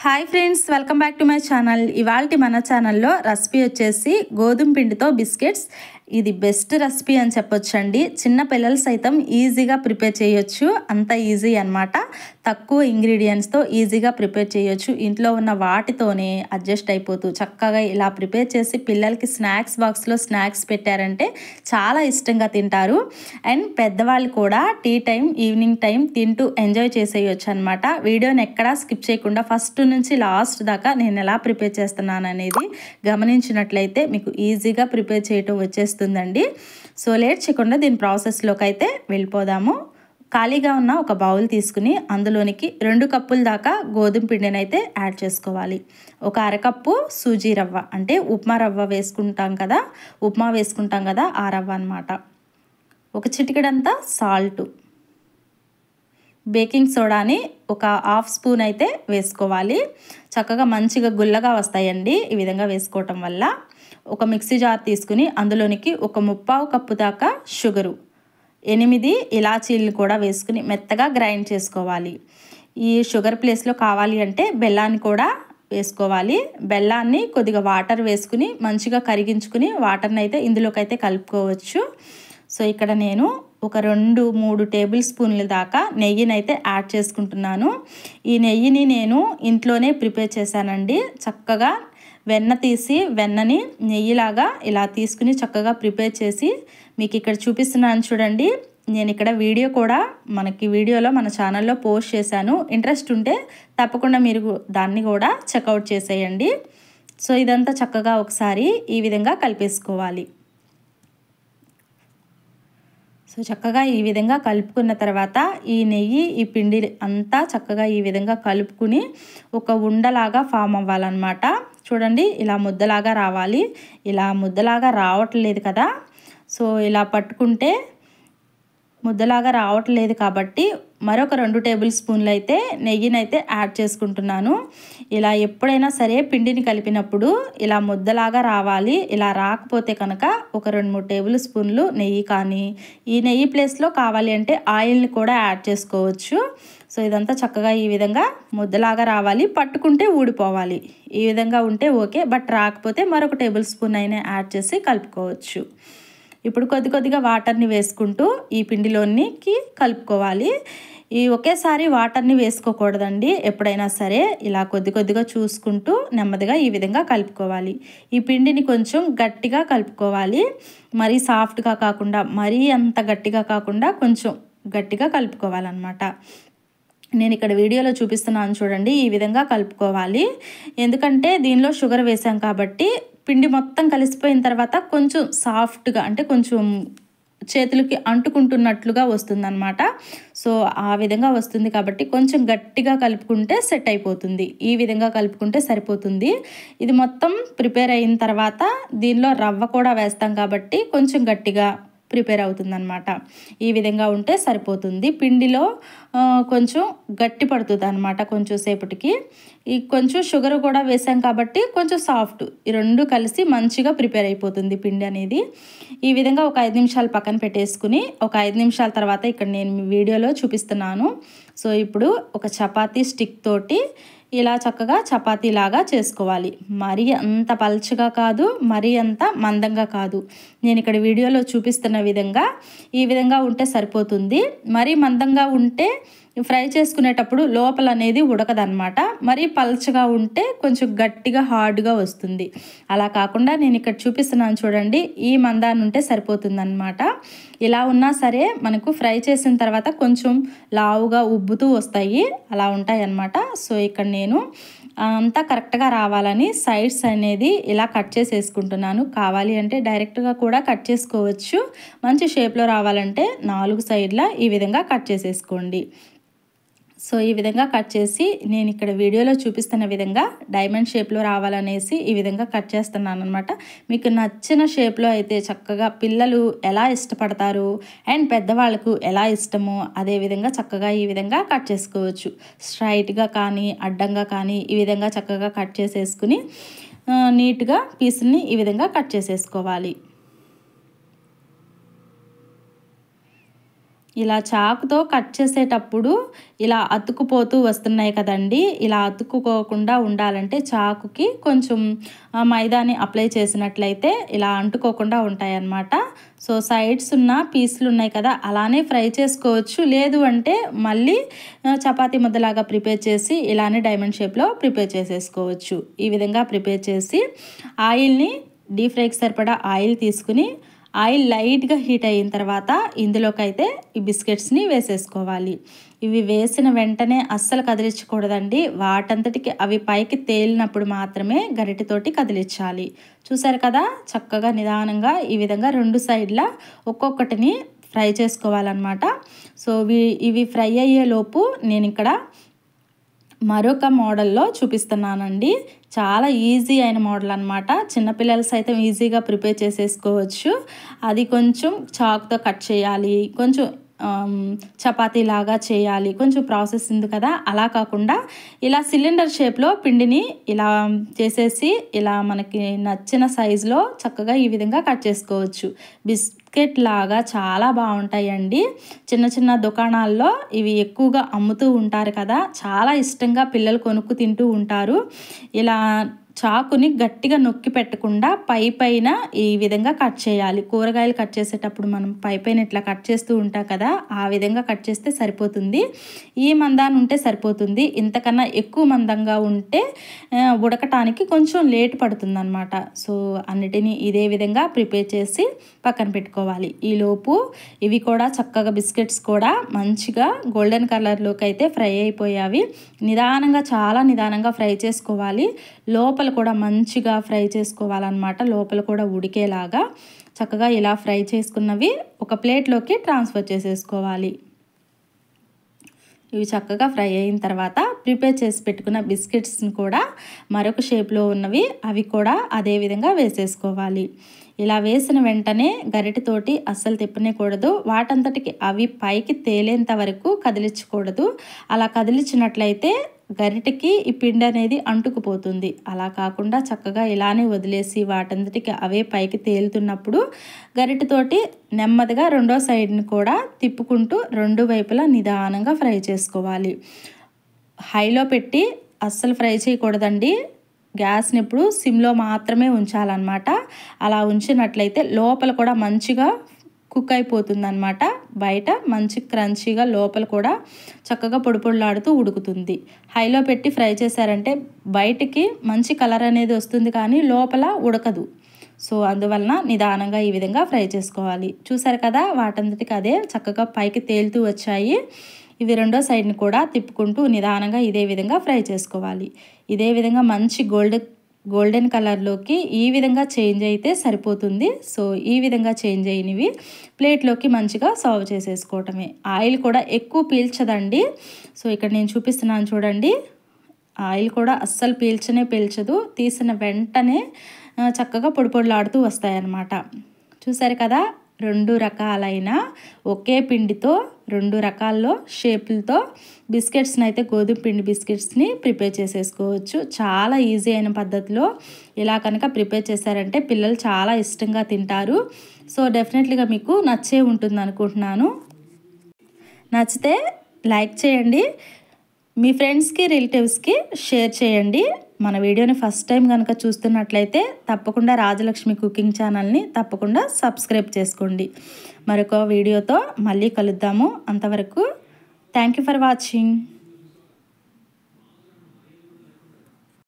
Hi friends, welcome back to my channel. ఇవాల్టి మన ఛానల్లో రెసిపీ వచ్చేసి గోధుమ పిండితో బిస్కెట్స్. ఇది బెస్ట్ రెసిపీ అని చెప్పొచ్చండి. చిన్న పిల్లలు సైతం ఈజీగా ప్రిపేర్ చేయొచ్చు. అంత ఈజీ అన్నమాట. తక్కువ ఇంగ్రీడియంట్స్తో ఈజీగా ప్రిపేర్ చేయొచ్చు. ఇంట్లో ఉన్న వాటితోనే అడ్జస్ట్ అయిపోతూ చక్కగా ఇలా ప్రిపేర్ చేసి పిల్లలకి స్నాక్స్ బాక్స్లో స్నాక్స్ పెట్టారంటే చాలా ఇష్టంగా తింటారు. అండ్ పెద్దవాళ్ళు కూడా టీ టైం, ఈవినింగ్ టైం తింటూ ఎంజాయ్ చేసేయచ్చు అనమాట. వీడియోని ఎక్కడా స్కిప్ చేయకుండా ఫస్ట్ నుంచి లాస్ట్ దాకా నేను ఎలా ప్రిపేర్ చేస్తున్నాను అనేది గమనించినట్లయితే మీకు ఈజీగా ప్రిపేర్ చేయటం వచ్చేస్తుందండి. సో లేట్ చేయకుండా దీని ప్రాసెస్లోకి అయితే వెళ్ళిపోదాము. ఖాళీగా ఉన్న ఒక బౌల్ తీసుకుని అందులోనికి 2 కప్పుల దాకా గోధుమ పిండిని అయితే యాడ్ చేసుకోవాలి. ఒక అరకప్పు సూజీ రవ్వ, అంటే ఉప్మా రవ్వ వేసుకుంటాం కదా ఆ రవ్వ అన్నమాట. ఒక చిటికెడంతా సాల్టు, బేకింగ్ సోడాని ఒక హాఫ్ స్పూన్ అయితే వేసుకోవాలి. చక్కగా మంచిగా గుల్లగా వస్తాయండి ఈ విధంగా వేసుకోవటం వల్ల. ఒక మిక్సీ జార్ తీసుకుని అందులోనికి ఒక 1/4 కప్పు దాకా షుగరు, 8 ఇలాచీలు కూడా వేసుకుని మెత్తగా గ్రైండ్ చేసుకోవాలి. ఈ షుగర్ ప్లేస్లో కావాలి అంటే బెల్లాన్ని కూడా వేసుకోవాలి. బెల్లాన్ని కొద్దిగా వాటర్ వేసుకుని మంచిగా కరిగించుకుని వాటర్ని అయితే ఇందులోకైతే కలుపుకోవచ్చు. సో ఇక్కడ నేను ఒక 2-3 టేబుల్ స్పూన్ల దాకా నెయ్యిని అయితే యాడ్ చేసుకుంటున్నాను. ఈ నెయ్యిని నేను ఇంట్లోనే ప్రిపేర్ చేశానండి. చక్కగా వెన్న తీసి వెన్నని నెయ్యిలాగా ఇలా తీసుకుని చక్కగా ప్రిపేర్ చేసి మీకు ఇక్కడ చూపిస్తున్నాను చూడండి. నేను ఇక్కడ వీడియో కూడా వీడియోలో మన ఛానల్లో పోస్ట్ చేశాను. ఇంట్రెస్ట్ ఉంటే తప్పకుండా మీరు దాన్ని కూడా చెక్అవుట్ చేసేయండి. సో ఇదంతా చక్కగా ఒకసారి ఈ విధంగా కలిపేసుకోవాలి. సో చక్కగా ఈ విధంగా కలుపుకున్న తర్వాత ఈ నెయ్యి, ఈ పిండి అంతా చక్కగా ఈ విధంగా కలుపుకుని ఒక ఉండలాగా ఫామ్ అవ్వాలన్నమాట. చూడండి, ఇలా ముద్దలాగా రావాలి. ఇలా ముద్దలాగా రావట్లేదు కదా. సో ఇలా పట్టుకుంటే ముద్దలాగా రావట్లేదు కాబట్టి మరొక 2 టేబుల్ స్పూన్లు అయితే నెయ్యినైతే యాడ్ చేసుకుంటున్నాను. ఇలా ఎప్పుడైనా సరే పిండిని కలిపినప్పుడు ఇలా ముద్దలాగా రావాలి. ఇలా రాకపోతే కనుక ఒక 2-3 టేబుల్ స్పూన్లు నెయ్యి, కానీ ఈ నెయ్యి ప్లేస్లో కావాలి అంటే ఆయిల్ని కూడా యాడ్ చేసుకోవచ్చు. సో ఇదంతా చక్కగా ఈ విధంగా ముద్దలాగా రావాలి. పట్టుకుంటే ఊడిపోవాలి. ఈ విధంగా ఉంటే ఓకే, బట్ రాకపోతే మరొక టేబుల్ స్పూన్ అయినా యాడ్ చేసి కలుపుకోవచ్చు. ఇప్పుడు కొద్దిగా వాటర్ని వేసుకుంటూ ఈ పిండిలోనికి కలుపుకోవాలి. ఈ ఒకేసారి వాటర్ని వేసుకోకూడదండి. ఎప్పుడైనా సరే ఇలా కొద్దిగా చూసుకుంటూ నెమ్మదిగా ఈ విధంగా కలుపుకోవాలి. ఈ పిండిని కొంచెం గట్టిగా కలుపుకోవాలి. మరీ సాఫ్ట్గా కాకుండా, మరీ అంత గట్టిగా కాకుండా కొంచెం గట్టిగా కలుపుకోవాలన్నమాట. నేను ఇక్కడ వీడియోలో చూపిస్తున్నాను చూడండి, ఈ విధంగా కలుపుకోవాలి. ఎందుకంటే దీనిలో షుగర్ వేసాం కాబట్టి పిండి మొత్తం కలిసిపోయిన తర్వాత కొంచెం సాఫ్ట్గా, అంటే కొంచెం చేతులకి అంటుకుంటున్నట్లుగా వస్తుందన్నమాట. సో ఆ విధంగా వస్తుంది కాబట్టి కొంచెం గట్టిగా కలుపుకుంటే సెట్ అయిపోతుంది. ఈ విధంగా కలుపుకుంటే సరిపోతుంది. ఇది మొత్తం ప్రిపేర్ అయిన తర్వాత దీనిలో రవ్వ కూడా వేస్తాం కాబట్టి కొంచెం గట్టిగా ప్రిపేర్ అవుతుందన్నమాట. ఈ విధంగా ఉంటే సరిపోతుంది. పిండిలో కొంచెం గట్టి పడుతుంది అనమాట కొంచెం సేపటికి. ఈ కొంచెం షుగర్ కూడా వేసాం కాబట్టి కొంచెం సాఫ్ట్, ఈ 2 కలిసి మంచిగా ప్రిపేర్ అయిపోతుంది పిండి అనేది. ఈ విధంగా ఒక 5 నిమిషాలు పక్కన పెట్టేసుకుని ఒక 5 నిమిషాల తర్వాత ఇక్కడ నేను మీ వీడియోలో చూపిస్తున్నాను. సో ఇప్పుడు ఒక చపాతీ స్టిక్ తోటి ఇలా చక్కగా చపాతీలాగా చేసుకోవాలి. మరీ అంత పల్చగా కాదు, మరీ అంత మందంగా కాదు. నేను ఇక్కడ వీడియోలో చూపిస్తున్న విధంగా ఈ విధంగా ఉంటే సరిపోతుంది. మరీ మందంగా ఉంటే ఫ్రై చేసుకునేటప్పుడు లోపల అనేది ఉడకదన్నమాట. మరీ పల్చగా ఉంటే కొంచెం గట్టిగా హార్డ్గా వస్తుంది. అలా కాకుండా నేను ఇక్కడ చూపిస్తున్నాను చూడండి, ఈ మందాన్ని ఉంటే సరిపోతుందన్నమాట. ఇలా ఉన్నా సరే మనకు ఫ్రై చేసిన తర్వాత కొంచెం లావుగా ఉబ్బుతూ వస్తాయి, అలా ఉంటాయి అన్నమాట. సో ఇక్కడ నేను అంతా కరెక్ట్గా రావాలని సైడ్స్ అనేది ఇలా కట్ చేసేసుకుంటున్నాను. కావాలి అంటే డైరెక్ట్గా కూడా కట్ చేసుకోవచ్చు. మంచి షేప్లో రావాలంటే 4 సైడ్లా ఈ విధంగా కట్ చేసేసుకోండి. సో ఈ విధంగా కట్ చేసి నేను ఇక్కడ వీడియోలో చూపిస్తున్న విధంగా డైమండ్ షేప్లో రావాలనేసి ఈ విధంగా కట్ చేస్తున్నాను అనమాట. మీకు నచ్చిన షేప్లో అయితే చక్కగా పిల్లలు ఎలా ఇష్టపడతారు అండ్ పెద్దవాళ్ళకు ఎలా ఇష్టమో అదే విధంగా చక్కగా ఈ విధంగా కట్ చేసుకోవచ్చు. స్ట్రైట్గా కానీ అడ్డంగా కానీ ఈ విధంగా చక్కగా కట్ చేసేసుకుని నీట్గా పీసుల్ని ఈ విధంగా కట్ చేసేసుకోవాలి. ఇలా చాకుతో కట్ చేసేటప్పుడు ఇలా అతుక్కుపోతూ వస్తున్నాయి కదండి. ఇలా అతుక్కుపోకుండా ఉండాలంటే చాకుకి కొంచెం మైదాని అప్లై చేసినట్లయితే ఇలా అంటుకోకుండా ఉంటాయన్నమాట. సో సైడ్స్ ఉన్న పీసులు ఉన్నాయి కదా, అలానే ఫ్రై చేసుకోవచ్చు. లేదు అంటే మళ్ళీ చపాతీ ముద్దలాగా ప్రిపేర్ చేసి ఇలానే డైమండ్ షేప్లో ప్రిపేర్ చేసేసుకోవచ్చు. ఈ విధంగా ప్రిపేర్ చేసి ఆయిల్ని డీప్ ఫ్రైకి సరిపడా ఆయిల్ తీసుకుని ఆయిల్ లైట్గా హీట్ అయిన తర్వాత ఇందులోకైతే ఈ బిస్కెట్స్ని వేసేసుకోవాలి. ఇవి వేసిన వెంటనే అస్సలు కదిలించకూడదండి. వాటంతటికి అవి పైకి తేలినప్పుడు మాత్రమే గరిటెతోటి కదిలించాలి. చూసారు కదా, చక్కగా నిదానంగా ఈ విధంగా 2 సైడ్ల ఒక్కొక్కటిని ఫ్రై చేసుకోవాలన్నమాట. సో ఇవి ఫ్రై అయ్యేలోపు నేను ఇక్కడ మరొక మోడల్లో చూపిస్తున్నానండి. చాలా ఈజీ అయిన మోడల్ అనమాట. చిన్నపిల్లలు సైతం ఈజీగా ప్రిపేర్ చేసేసుకోవచ్చు. అది కొంచెం చాకుతో కట్ చేయాలి, కొంచెం చపాతీ లాగా చేయాలి, కొంచెం ప్రాసెస్ ఉంది కదా. అలా కాకుండా ఇలా సిలిండర్ షేప్లో పిండిని ఇలా చేసేసి ఇలా మనకి నచ్చిన సైజులో చక్కగా ఈ విధంగా కట్ చేసుకోవచ్చు. బిస్కెట్ లాగా చాలా బాగుంటాయండి. చిన్న చిన్న దుకాణాల్లో ఇవి ఎక్కువగా అమ్ముతూ ఉంటారు కదా, చాలా ఇష్టంగా పిల్లలు కొనుక్కు తింటూ ఉంటారు. ఇలా చాకుని గట్టిగా నొక్కి పెట్టకుండా పైన ఈ విధంగా కట్ చేయాలి. కూరగాయలు కట్ చేసేటప్పుడు మనం పైన ఇట్లా కట్ చేస్తూ ఉంటాం కదా, ఆ విధంగా కట్ చేస్తే సరిపోతుంది. ఈ మందాన్ని ఉంటే సరిపోతుంది. ఇంతకన్నా ఎక్కువ మందంగా ఉంటే ఉడకటానికి కొంచెం లేట్ పడుతుందన్నమాట. సో అన్నిటినీ ఇదే విధంగా ప్రిపేర్ చేసి పక్కన పెట్టుకోవాలి. ఈలోపు ఇవి కూడా చక్కగా బిస్కెట్స్ కూడా మంచిగా గోల్డెన్ కలర్లోకి అయితే ఫ్రై అయిపోయావి. నిదానంగా, చాలా నిదానంగా ఫ్రై చేసుకోవాలి. లోపల కూడా మంచిగా ఫ్రై చేసుకోవాలన్నమాట. లోపల కూడా ఉడికేలాగా చక్కగా ఇలా ఫ్రై చేసుకున్నవి ఒక ప్లేట్లోకి ట్రాన్స్ఫర్ చేసేసుకోవాలి. ఇవి చక్కగా ఫ్రై అయిన తర్వాత ప్రిపేర్ చేసి పెట్టుకున్న బిస్కెట్స్ని కూడా మరొక షేప్లో ఉన్నవి అవి కూడా అదే విధంగా వేసేసుకోవాలి. ఇలా వేసిన వెంటనే గరిటెతోటి అస్సలు తిప్పనేకూడదు. వాటంతటికి అవి పైకి తేలేంత వరకు కదిలించకూడదు. అలా కదిలించినట్లయితే గరిటెకి ఈ పిండి అనేది అంటుకుపోతుంది. అలా కాకుండా చక్కగా ఇలానే వదిలేసి వాటంతటికి అవే పైకి తేలుతున్నప్పుడు గరిటెతోటి నెమ్మదిగా రెండో సైడ్ని కూడా తిప్పుకుంటూ 2 వైపులా నిదానంగా ఫ్రై చేసుకోవాలి. హైలో పెట్టి అస్సలు ఫ్రై చేయకూడదండి. గ్యాస్ని ఎప్పుడు సిమ్లో మాత్రమే ఉంచాలన్నమాట. అలా ఉంచినట్లయితే లోపల కూడా మంచిగా కుక్ అయిపోతుందన్నమాట. బయట మంచి క్రంచీగా, లోపల కూడా చక్కగా పొడిలాడుతూ ఉడుకుతుంది. హైలో పెట్టి ఫ్రై చేశారంటే బయటికి మంచి కలర్ అనేది వస్తుంది, కానీ లోపల ఉడకదు. సో అందువలన నిదానంగా ఈ విధంగా ఫ్రై చేసుకోవాలి. చూసారు కదా, వాటంతటికి అదే చక్కగా పైకి తేలుతూ వచ్చాయి. ఇవి రెండో సైడ్ని కూడా తిప్పుకుంటూ నిదానంగా ఇదే విధంగా ఫ్రై చేసుకోవాలి. ఇదే విధంగా మంచి గోల్డెన్ కలర్లోకి ఈ విధంగా చేంజ్ అయితే సరిపోతుంది. సో ఈ విధంగా చేంజ్ అయినవి ప్లేట్లోకి మంచిగా సర్వ్ చేసేసుకోవటమే. ఆయిల్ కూడా ఎక్కువ పీల్చదండి. సో ఇక్కడ నేను చూపిస్తున్నాను చూడండి, ఆయిల్ కూడా అస్సలు పీల్చదు. తీసిన వెంటనే చక్కగా పొడిలాడుతూ వస్తాయన్నమాట. చూసారు కదా, 2 రకాలైన ఒకే పిండితో 2 రకాల్లో షేపులతో బిస్కెట్స్ని అయితే గోధుమ పిండి బిస్కెట్స్ని ప్రిపేర్ చేసేసుకోవచ్చు. చాలా ఈజీ అయిన పద్ధతిలో ఇలా కనుక ప్రిపేర్ చేశారంటే పిల్లలు చాలా ఇష్టంగా తింటారు. సో డెఫినెట్లీగా మీకు నచ్చే ఉంటుంది అనుకుంటున్నాను. నచ్చితే లైక్ చేయండి, మీ ఫ్రెండ్స్కి, రిలేటివ్స్కి షేర్ చేయండి. మన వీడియోని ఫస్ట్ టైం కనుక చూస్తున్నట్లయితే తప్పకుండా రాజలక్ష్మి కుకింగ్ ఛానల్ని తప్పకుండా సబ్స్క్రైబ్ చేసుకోండి. మరొక వీడియోతో మళ్ళీ కలుద్దాము. అంతవరకు థ్యాంక్ యూ ఫర్ వాచింగ్.